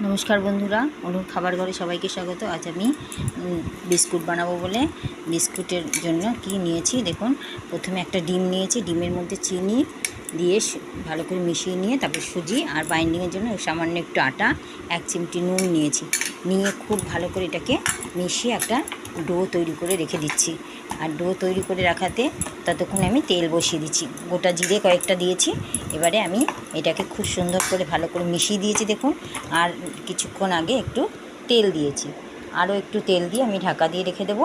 নমস্কার বন্ধুরা, অনুর খাবার ঘরে সবাইকে স্বাগত। আজ আমি বিস্কুট বানাবো বলে বিস্কুটের জন্য কি নিয়েছি দেখুন। প্রথমে একটা ডিম নিয়েছি, ডিমের মধ্যে চিনি দিয়ে ভালো করে মিশিয়ে নিয়ে তারপর সুজি আর বাইন্ডিংয়ের জন্য সামান্য একটু আটা, 1 চিমটি নুন নিয়েছি। নিয়ে খুব ভালো করে এটাকে মিশিয়ে একটা ডো তৈরি করে রেখে দিচ্ছি। আর ডো তৈরি করে রাখাতে ততক্ষণে আমি তেল বসিয়ে দিচ্ছি, গোটা জিরে কয়েকটা দিয়েছি। এবারে আমি এটাকে খুব সুন্দর করে ভালো করে মিশিয়ে দিয়েছি দেখুন। আর কিছুক্ষণ আগে একটু তেল দিয়েছি, আরও একটু তেল দিয়ে আমি ঢাকা দিয়ে রেখে দেবো।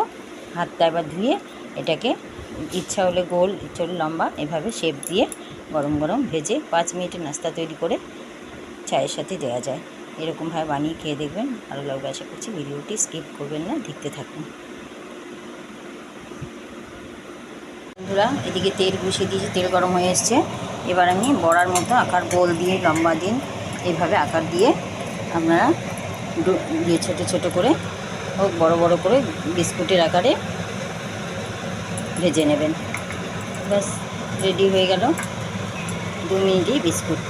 হাতটা এবার ধুয়ে এটাকে ইচ্ছা হলে গোল, ইচ্ছা হলে লম্বা, এভাবে শেপ দিয়ে গরম গরম ভেজে 5 মিনিটের নাস্তা তৈরি করে চায়ের সাথে দেওয়া যায়। এরকমভাবে বানিয়ে খেয়ে দেখবেন, ভালো লাগবে আশা করছি। ভিডিওটি স্কিপ করবেন না, দেখতে থাকুন বন্ধুরা। এদিকে তেল বসিয়ে দিয়েছি, তেল গরম হয়ে এসছে। এবার আমি বড়ার মতো আকার গোল দিয়ে লম্বা দিন এইভাবে আকার দিয়ে আপনারা দিয়ে ছোটো ছোটো করে হোক বড় বড় করে বিস্কুটের আকারে ভেজে নেবেন। ব্যাস রেডি হয়ে গেল 2 মিনিটেই বিস্কুট।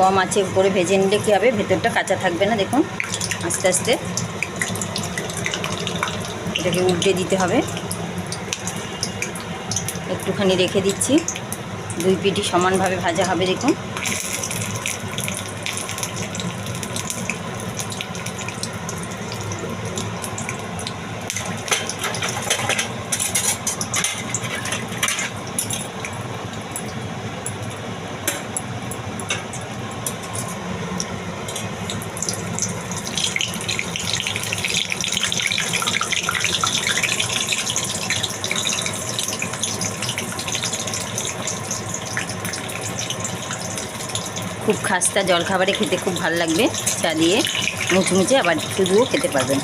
কম আঁচে করে ভেজে নিলে কী হবে, ভেতরটা কাঁচা থাকবে না। দেখুন আস্তে আস্তে এটাকে উল্টে দিতে হবে। একটুখানি রেখে দিচ্ছি, 2 পিঠই সমানভাবে ভাজা হবে দেখুন। খুব খাস্তা জলখাবারে খেতে খুব ভালো লাগবে, চা দিয়ে মুচমুচে, আবার শুধুও খেতে পারবেন।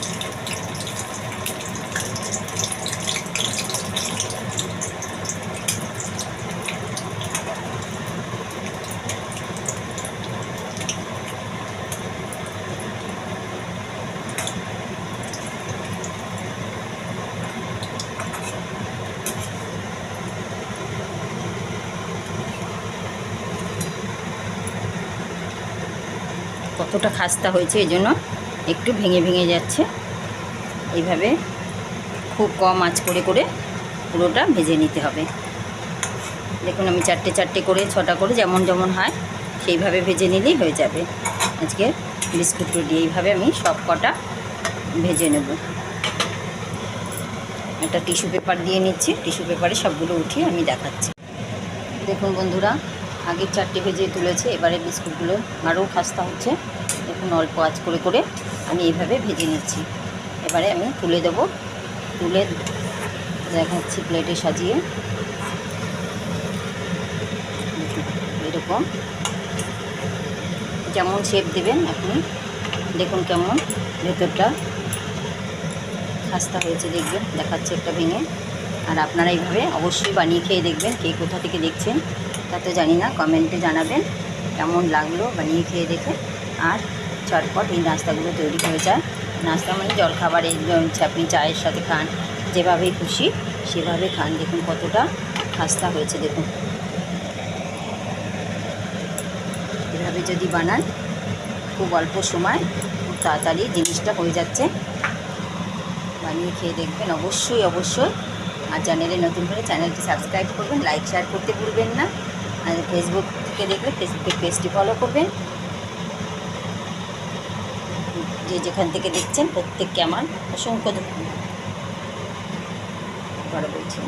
কতটা খাস্তা হয়েছে, এই জন্য একটু ভেঙে ভেঙে যাচ্ছে। এইভাবে খুব কম আঁচ করে করে পুরোটা ভেজে নিতে হবে। দেখুন আমি 4টে 4টে করে 6টা করে যেমন যেমন হয় সেইভাবে ভেজে নিলেই হয়ে যাবে। আজকে বিস্কুট রেডি। এইভাবে আমি সব কটা ভেজে নেব। একটা টিস্যু পেপার দিয়ে নিচ্ছি, টিস্যু পেপারে সবগুলো উঠিয়ে আমি দেখাচ্ছি। দেখুন বন্ধুরা, আগের 4টে ভেজে তুলেছে, এবারে বিস্কুটগুলো আরও খাস্তা হচ্ছে। দেখুন অল্প আঁচ করে করে আমি এইভাবে ভেজে নিচ্ছি। এবারে আমি তুলে দেব, তুলে দেখাচ্ছি প্লেটে সাজিয়ে। এরকম যেমন শেপ দেবেন আপনি, দেখুন কেমন ভেতরটা খাস্তা হয়েছে দেখবেন, দেখাচ্ছে একটা ভেঙে। আর আপনারা এইভাবে অবশ্যই বানিয়ে খেয়ে দেখবেন। কে কোথা থেকে দেখছেন তা তো জানি না, কমেন্টে জানাবেন কেমন লাগলো বানিয়ে খেয়ে দেখে। আর চটপট এই নাস্তাগুলো তৈরি হয়ে যায়। নাস্তা মানে জলখাবারে আপনি চায়ের সাথে খান, যেভাবেই খুশি সেভাবে খান। দেখুন কতটা খাস্তা হয়েছে দেখুন। এভাবে যদি বানান খুব অল্প সময় খুব তাড়াতাড়ি জিনিসটা হয়ে যাচ্ছে। বানিয়ে খেয়ে দেখবেন অবশ্যই অবশ্যই। আর চ্যানেলে নতুন হলে চ্যানেলটি সাবস্ক্রাইব করবেন, লাইক শেয়ার করতে ভুলবেন না। আর ফেসবুক থেকে দেখলে ফেসবুকের পেজটি ফলো করবেন। যে যেখান থেকে দেখছেন প্রত্যেককে আমার অসংখ্য ধন্যবাদ বলছি।